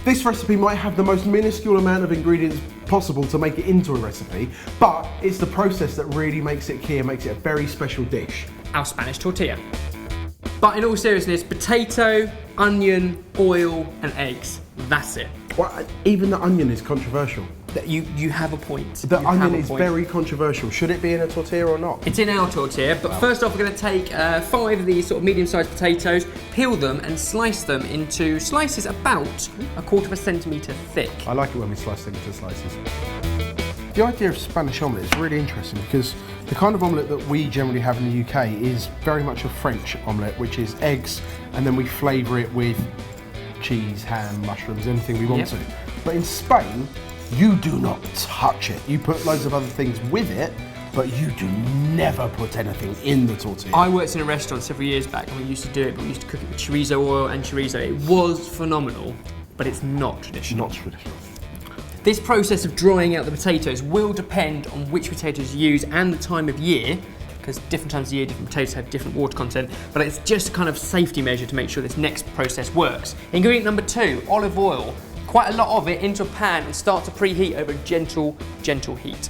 This recipe might have the most minuscule amount of ingredients possible to make it into a recipe, but it's the process that really makes it key and makes it a very special dish. Our Spanish tortilla. But in all seriousness, potato, onion, oil, and eggs. That's it. Well, even the onion is controversial. You have a point. The onion is very controversial. Should it be in a tortilla or not? It's in our tortilla, but first off we're going to take 5 of these sort of medium-sized potatoes, peel them and slice them into slices about 1/4 centimetre thick. I like it when we slice things into slices. The idea of Spanish omelette is really interesting because the kind of omelette that we generally have in the UK is very much a French omelette, which is eggs and then we flavour it with cheese, ham, mushrooms, anything we want to. But in Spain, you do not touch it. You put loads of other things with it, but you do never put anything in the tortilla. I worked in a restaurant several years back and we used to do it, but we used to cook it with chorizo oil and chorizo. It was phenomenal, but it's not traditional. Not traditional. This process of drying out the potatoes will depend on which potatoes you use and the time of year, because different times of year, different potatoes have different water content, but it's just a kind of safety measure to make sure this next process works. Ingredient number 2, olive oil. Quite a lot of it into a pan and start to preheat over gentle heat.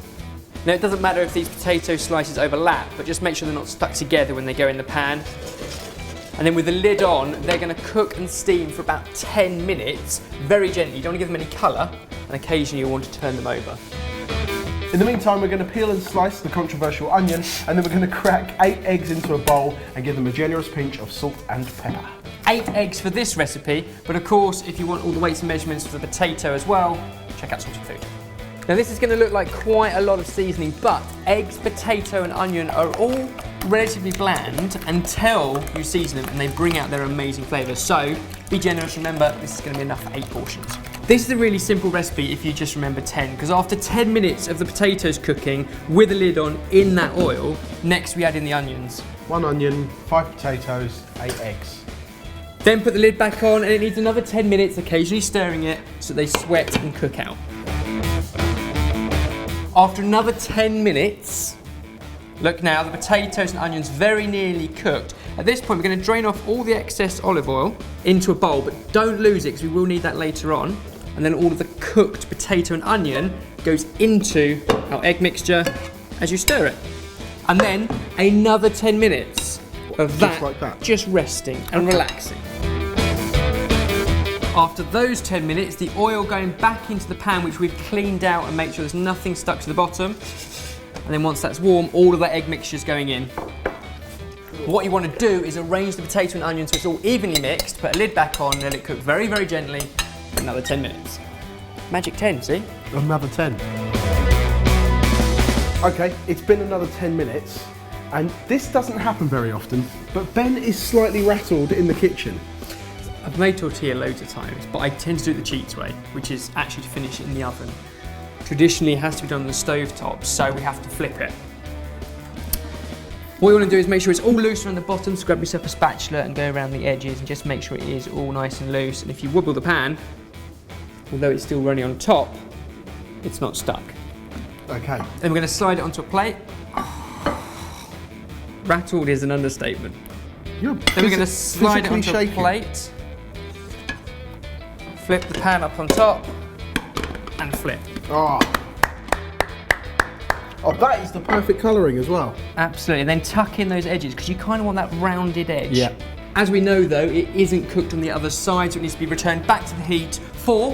Now it doesn't matter if these potato slices overlap, but just make sure they're not stuck together when they go in the pan. And then with the lid on, they're going to cook and steam for about 10 minutes, very gently. You don't want to give them any colour, and occasionally you'll want to turn them over. In the meantime, we're going to peel and slice the controversial onion, and then we're going to crack 8 eggs into a bowl and give them a generous pinch of salt and pepper. 8 eggs for this recipe, but of course, if you want all the weights and measurements for the potato as well, check out Sorted Food. Now this is going to look like quite a lot of seasoning, but eggs, potato and onion are all relatively bland until you season them and they bring out their amazing flavours. So be generous, remember this is going to be enough for 8 portions. This is a really simple recipe if you just remember 10, because after 10 minutes of the potatoes cooking with the lid on in that oil, next we add in the onions. 1 onion, 5 potatoes, 8 eggs. Then put the lid back on and it needs another 10 minutes, occasionally stirring it so they sweat and cook out. After another 10 minutes, look now, the potatoes and onions very nearly cooked. At this point, we're going to drain off all the excess olive oil into a bowl, but don't lose it because we will need that later on. And then all of the cooked potato and onion goes into our egg mixture as you stir it. And then another 10 minutes of that, just like that, just resting and relaxing. After those 10 minutes, the oil going back into the pan, which we've cleaned out and make sure there's nothing stuck to the bottom. And then once that's warm, all of that egg mixture is going in. What you want to do is arrange the potato and onion so it's all evenly mixed, put a lid back on, let it cook very, very gently for another 10 minutes. Magic 10, see? Another 10. Okay, it's been another 10 minutes, and this doesn't happen very often, but Ben is slightly rattled in the kitchen. I've made tortilla loads of times, but I tend to do it the cheats way, which is actually to finish it in the oven. Traditionally, it has to be done on the stove top, so we have to flip it. What you want to do is make sure it's all loose around the bottom, so grab yourself a spatula and go around the edges and just make sure it is all nice and loose. And if you wobble the pan, although it's still running on top, it's not stuck. Okay. Then we're going to slide it onto a plate. Rattled is an understatement. You're Then we're going to slide it onto a plate. Flip the pan up on top and flip. Oh, that is the perfect colouring as well. Absolutely, and then tuck in those edges because you kind of want that rounded edge. Yeah. As we know though, it isn't cooked on the other side, so it needs to be returned back to the heat for...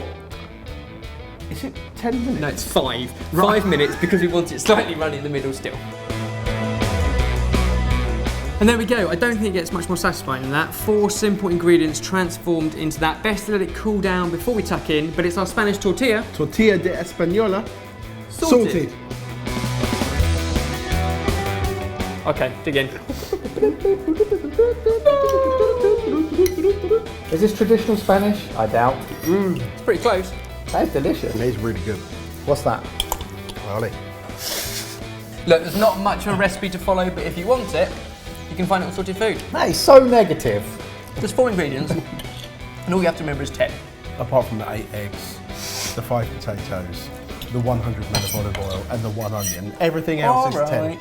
Is it 10 minutes? No, it's 5. 5 minutes because we want it slightly runny in the middle still. And there we go. I don't think it gets much more satisfying than that. 4 simple ingredients transformed into that. Best to let it cool down before we tuck in, but it's our Spanish tortilla. Tortilla de Española. Salted. Okay, dig in. Is this traditional Spanish? I doubt. It's pretty close. That is delicious. It is really good. What's that? Ollie. Look, there's not much of a recipe to follow, but if you want it, you can find it on Sorted Food. That is so negative. There's 4 ingredients, and all you have to remember is 10. Apart from the 8 eggs, the 5 potatoes, the 100 ml of olive oil, and the 1 onion, everything else is 10.